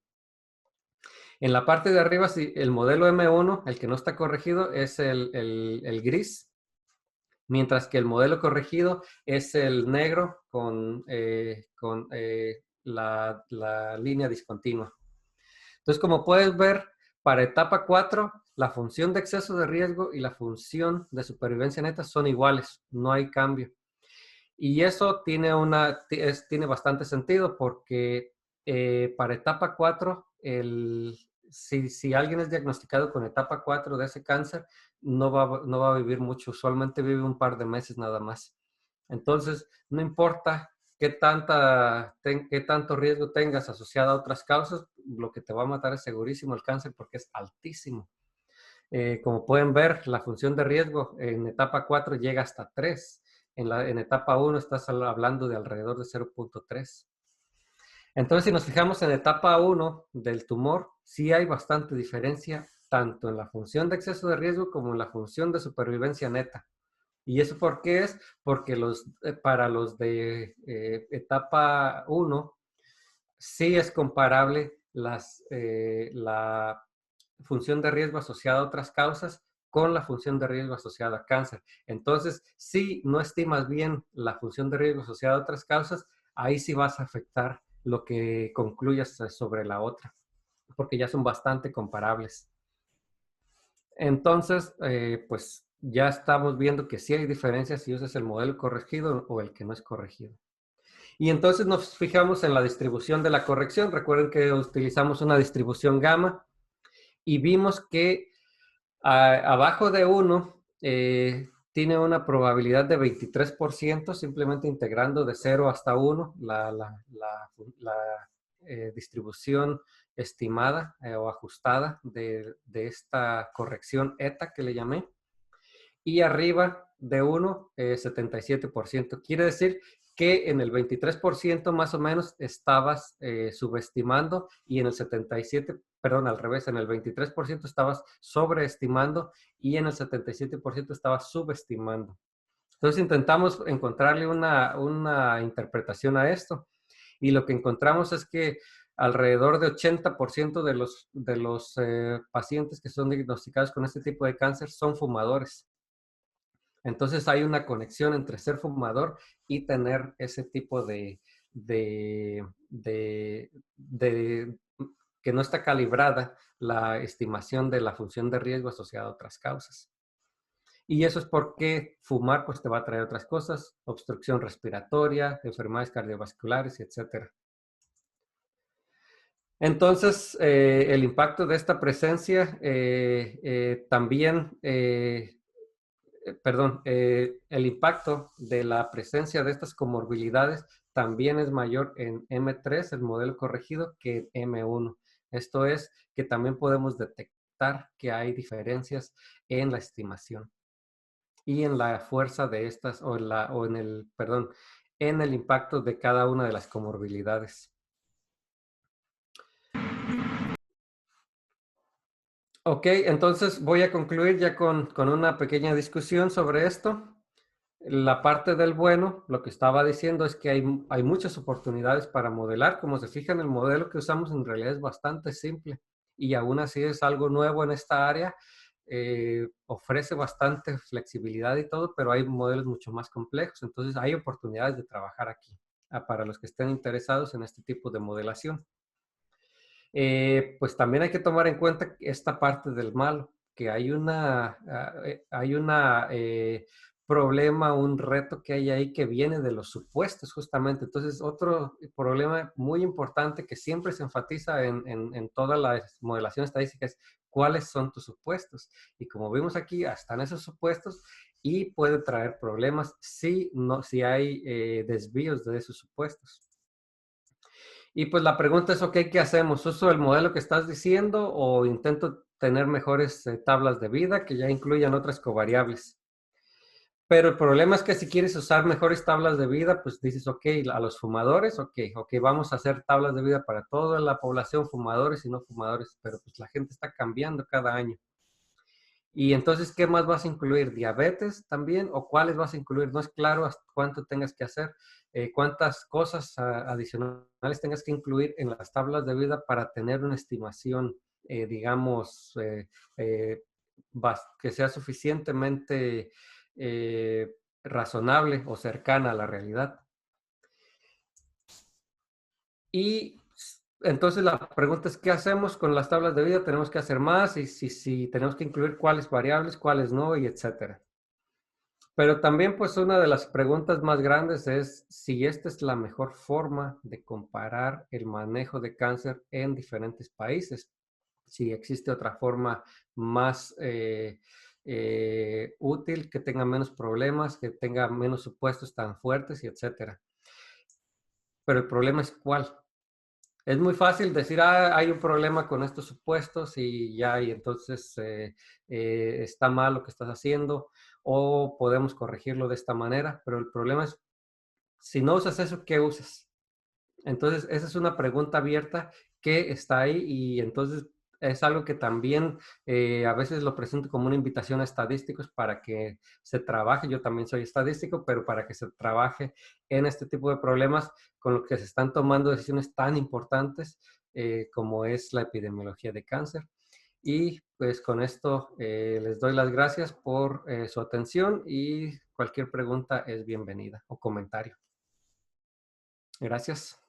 En la parte de arriba, sí, el modelo M1, el que no está corregido, es el gris, mientras que el modelo corregido es el negro con la línea discontinua. Entonces, como puedes ver, para etapa 4, la función de exceso de riesgo y la función de supervivencia neta son iguales, no hay cambio. Y eso tiene bastante sentido porque para etapa 4, si alguien es diagnosticado con etapa 4 de ese cáncer, no va a vivir mucho, usualmente vive un par de meses nada más. Entonces, no importa qué tanto riesgo tengas asociado a otras causas, lo que te va a matar es segurísimo el cáncer porque es altísimo. Como pueden ver, la función de riesgo en etapa 4 llega hasta 3. En etapa 1 estás hablando de alrededor de 0.3. Entonces, si nos fijamos en etapa 1 del tumor, sí hay bastante diferencia tanto en la función de exceso de riesgo como en la función de supervivencia neta. ¿Y eso por qué es? Porque para los de etapa 1 sí es comparable la función de riesgo asociada a otras causas con la función de riesgo asociada a cáncer. Entonces, si no estimas bien la función de riesgo asociada a otras causas, ahí sí vas a afectar lo que concluyas sobre la otra, porque ya son bastante comparables. Entonces, pues ya estamos viendo que sí hay diferencias si usas el modelo corregido o el que no es corregido. Y entonces nos fijamos en la distribución de la corrección. Recuerden que utilizamos una distribución gamma y vimos que abajo de 1 tiene una probabilidad de 23%, simplemente integrando de 0 hasta 1 la distribución estimada o ajustada de esta corrección ETA que le llamé. Y arriba de 1, 77%. Quiere decir que en el 23% más o menos estabas subestimando y en el 77%, perdón, al revés, en el 23% estabas sobreestimando y en el 77% estabas subestimando. Entonces intentamos encontrarle una interpretación a esto y lo que encontramos es que alrededor de 80% de los pacientes que son diagnosticados con este tipo de cáncer son fumadores. Entonces hay una conexión entre ser fumador y tener ese tipo que no está calibrada la estimación de la función de riesgo asociada a otras causas. Y eso es porque fumar pues te va a traer otras cosas, obstrucción respiratoria, enfermedades cardiovasculares, etc. Entonces, el impacto de esta presencia también el impacto de la presencia de estas comorbilidades también es mayor en M3, el modelo corregido, que en M1. Esto es que también podemos detectar que hay diferencias en la estimación y en la fuerza de estas, en el impacto de cada una de las comorbilidades. Ok, entonces voy a concluir ya con una pequeña discusión sobre esto. La parte del bueno, lo que estaba diciendo es que hay muchas oportunidades para modelar. Como se fijan, el modelo que usamos en realidad es bastante simple y aún así es algo nuevo en esta área. Ofrece bastante flexibilidad y todo, pero hay modelos mucho más complejos. Entonces hay oportunidades de trabajar aquí. para los que estén interesados en este tipo de modelación. Pues también hay que tomar en cuenta esta parte del malo, que hay una problema, un reto que hay ahí que viene de los supuestos justamente. Entonces, otro problema muy importante que siempre se enfatiza en toda la modelación estadística es cuáles son tus supuestos. Y como vimos aquí, están esos supuestos y puede traer problemas si hay desvíos de esos supuestos. Y pues la pregunta es, ok, ¿qué hacemos? ¿Uso el modelo que estás diciendo o intento tener mejores tablas de vida que ya incluyan otras covariables? Pero el problema es que si quieres usar mejores tablas de vida, pues dices, ok, a los fumadores, ok, vamos a hacer tablas de vida para toda la población, fumadores y no fumadores, pero pues la gente está cambiando cada año. Y entonces, ¿qué más vas a incluir? ¿Diabetes también? ¿O cuáles vas a incluir? No es claro hasta cuánto tengas que hacer, cuántas cosas adicionales tengas que incluir en las tablas de vida para tener una estimación, digamos, que sea suficientemente razonable o cercana a la realidad. Y entonces la pregunta es, ¿qué hacemos con las tablas de vida? ¿Tenemos que hacer más? Y si tenemos que incluir cuáles variables, cuáles no, y etcétera. Pero también, pues, una de las preguntas más grandes es si esta es la mejor forma de comparar el manejo de cáncer en diferentes países. Si existe otra forma más útil, que tenga menos problemas, que tenga menos supuestos tan fuertes, y etcétera. Pero el problema es cuál. Es muy fácil decir, hay un problema con estos supuestos y ya, y entonces está mal lo que estás haciendo, o podemos corregirlo de esta manera, pero el problema es, si no usas eso, ¿qué usas? Entonces, esa es una pregunta abierta que está ahí, y entonces es algo que también a veces lo presento como una invitación a estadísticos para que se trabaje. Yo también soy estadístico, pero para que se trabaje en este tipo de problemas con los que se están tomando decisiones tan importantes como es la epidemiología de cáncer. Y pues con esto les doy las gracias por su atención, y cualquier pregunta es bienvenida o comentario. Gracias.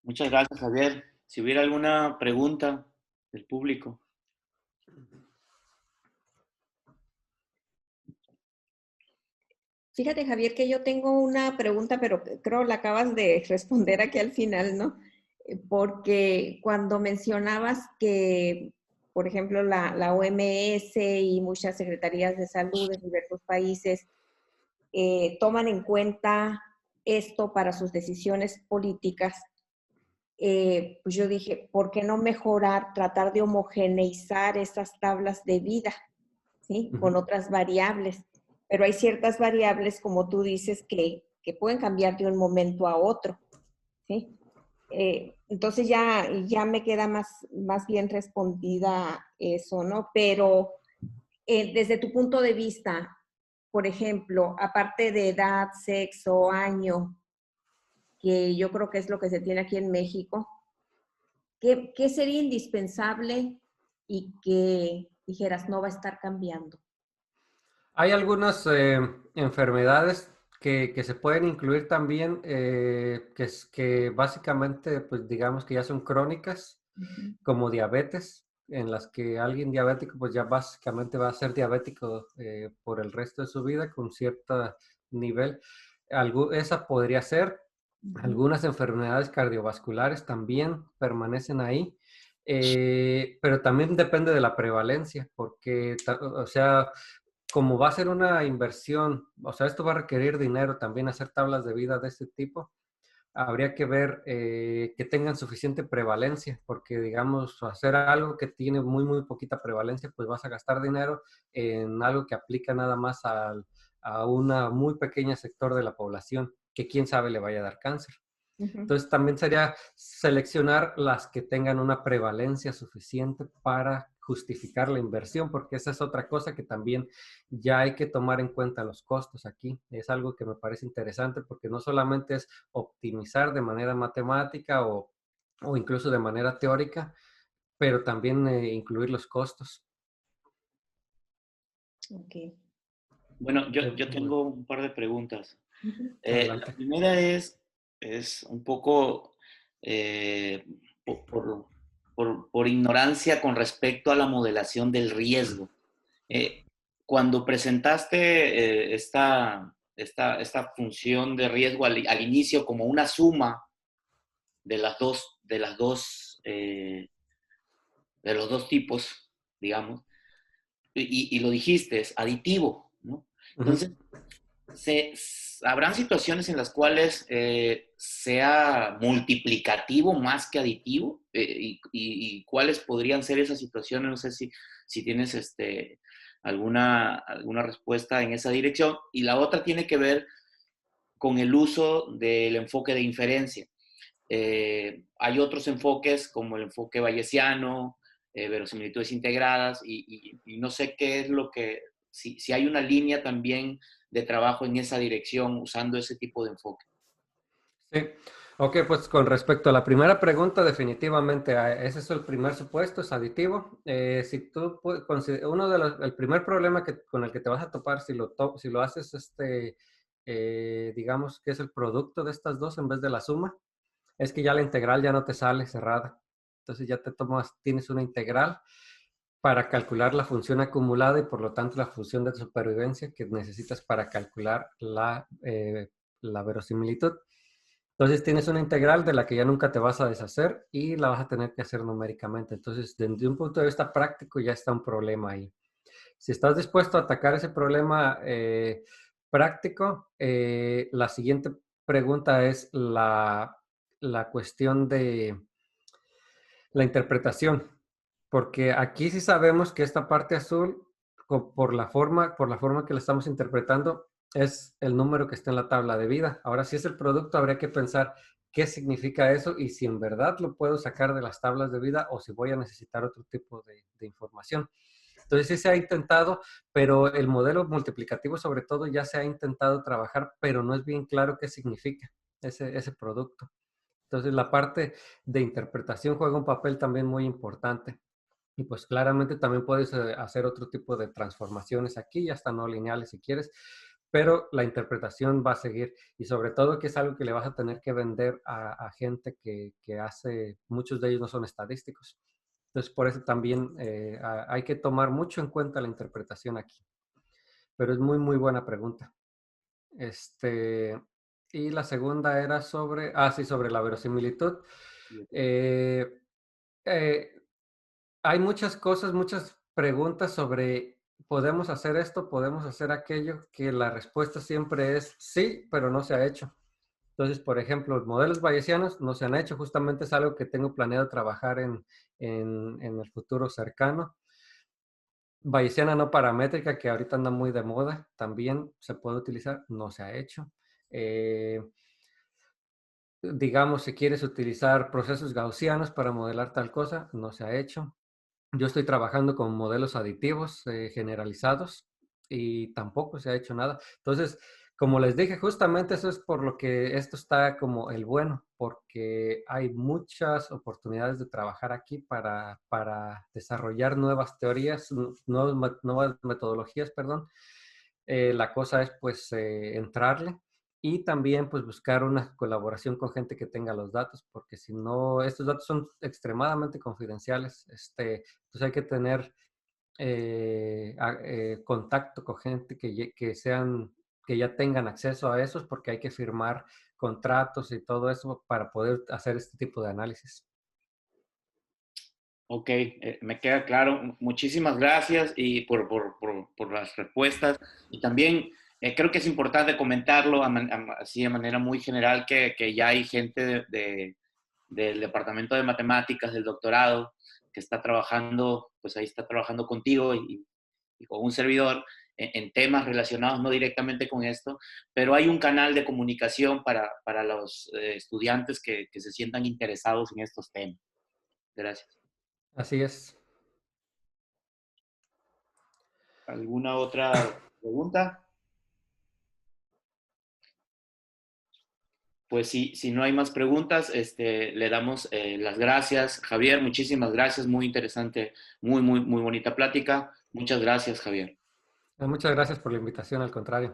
Muchas gracias, Javier. Si hubiera alguna pregunta del público. Fíjate, Javier, que yo tengo una pregunta, pero creo la acabas de responder aquí al final, ¿no? Porque cuando mencionabas que, por ejemplo, la OMS y muchas secretarías de salud de diversos países toman en cuenta esto para sus decisiones políticas, pues yo dije, ¿por qué no mejorar, tratar de homogeneizar estas tablas de vida, ¿sí? Con otras variables? Pero hay ciertas variables, como tú dices, que pueden cambiar de un momento a otro, ¿sí? Entonces ya me queda más bien respondida eso, ¿no? Pero desde tu punto de vista, por ejemplo, aparte de edad, sexo, año, que yo creo que es lo que se tiene aquí en México, ¿qué sería indispensable y que dijeras no va a estar cambiando? Hay algunas enfermedades que se pueden incluir también, que básicamente, pues digamos que ya son crónicas, Ujú. como diabetes, en las que alguien diabético pues ya básicamente va a ser diabético por el resto de su vida con cierto nivel. Esa podría ser. Ujú. Algunas enfermedades cardiovasculares también permanecen ahí, pero también depende de la prevalencia, porque, o sea, como va a ser una inversión, o sea, esto va a requerir dinero también, hacer tablas de vida de este tipo. Habría que ver que tengan suficiente prevalencia, porque digamos, hacer algo que tiene muy, muy poquita prevalencia, pues vas a gastar dinero en algo que aplica nada más a una muy pequeña sector de la población, que quién sabe le vaya a dar cáncer. Ujú. Entonces también sería seleccionar las que tengan una prevalencia suficiente para justificar la inversión, porque esa es otra cosa que también ya hay que tomar en cuenta los costos aquí. Es algo que me parece interesante, porque no solamente es optimizar de manera matemática o incluso de manera teórica, pero también incluir los costos. Ok. Bueno, yo tengo un par de preguntas. Ujú. La Adelante. primera es un poco eh, po- por, por ignorancia con respecto a la modelación del riesgo. Eh, Cuando presentaste esta función de riesgo al inicio como una suma de los dos tipos, digamos, y lo dijiste, es aditivo, ¿no? Ujú. Entonces, habrán situaciones en las cuales sea multiplicativo más que aditivo, y cuáles podrían ser esas situaciones. No sé si tienes alguna respuesta en esa dirección. Y la otra tiene que ver con el uso del enfoque de inferencia. Hay otros enfoques como el enfoque bayesiano, verosimilitudes integradas, y no sé qué es lo que, si hay una línea también de trabajo en esa dirección usando ese tipo de enfoque. Sí. Ok, pues con respecto a la primera pregunta, definitivamente ese es el primer supuesto, es aditivo. Si tú el primer problema con el que te vas a topar si lo haces, digamos que es el producto de estas dos en vez de la suma, es que ya la integral ya no te sale cerrada. Entonces ya tienes una integral para calcular la función acumulada y por lo tanto la función de supervivencia que necesitas para calcular la verosimilitud. Entonces tienes una integral de la que ya nunca te vas a deshacer y la vas a tener que hacer numéricamente. Entonces, desde un punto de vista práctico ya está un problema ahí. Si estás dispuesto a atacar ese problema práctico, la siguiente pregunta es la cuestión de la interpretación, porque aquí sí sabemos que esta parte azul, por la forma que la estamos interpretando, es el número que está en la tabla de vida. Ahora, si es el producto, habría que pensar qué significa eso y si en verdad lo puedo sacar de las tablas de vida o si voy a necesitar otro tipo de información. Entonces sí se ha intentado, pero el modelo multiplicativo sobre todo ya se ha intentado trabajar, pero no es bien claro qué significa ese producto. Entonces la parte de interpretación juega un papel también muy importante. Y pues claramente también puedes hacer otro tipo de transformaciones aquí, ya hasta no lineales si quieres, pero la interpretación va a seguir. Y sobre todo que es algo que le vas a tener que vender a gente que hace, muchos de ellos no son estadísticos. Entonces por eso también hay que tomar mucho en cuenta la interpretación aquí. Pero es muy, muy buena pregunta. Este, y la segunda era sobre la verosimilitud. Eh, eh, Hay muchas cosas, muchas preguntas sobre, ¿podemos hacer esto? ¿Podemos hacer aquello? Que la respuesta siempre es sí, pero no se ha hecho. Entonces, por ejemplo, los modelos bayesianos no se han hecho. Justamente es algo que tengo planeado trabajar en el futuro cercano. Bayesiana no paramétrica, que ahorita anda muy de moda, también se puede utilizar, no se ha hecho. Eh, digamos, si quieres utilizar procesos gaussianos para modelar tal cosa, no se ha hecho. Yo estoy trabajando con modelos aditivos generalizados y tampoco se ha hecho nada. Entonces, como les dije, justamente eso es por lo que esto está como el bueno, porque hay muchas oportunidades de trabajar aquí para desarrollar nuevas teorías, nuevas metodologías, perdón. La cosa es pues entrarle y también pues buscar una colaboración con gente que tenga los datos, porque si no, estos datos son extremadamente confidenciales. Pues hay que tener contacto con gente que ya tengan acceso a esos, porque hay que firmar contratos y todo eso para poder hacer este tipo de análisis. Ok, me queda claro. Muchísimas gracias y por las respuestas. Y también creo que es importante comentarlo así de manera muy general que ya hay gente del Departamento de Matemáticas, del doctorado, que está trabajando, pues ahí está trabajando contigo y con un servidor en temas relacionados no directamente con esto, pero hay un canal de comunicación para los estudiantes que se sientan interesados en estos temas. Gracias. Así es. ¿Alguna otra pregunta? Pues sí, si no hay más preguntas, le damos las gracias. Javier, muchísimas gracias, muy interesante, muy bonita plática. Muchas gracias, Javier. Muchas gracias por la invitación, al contrario.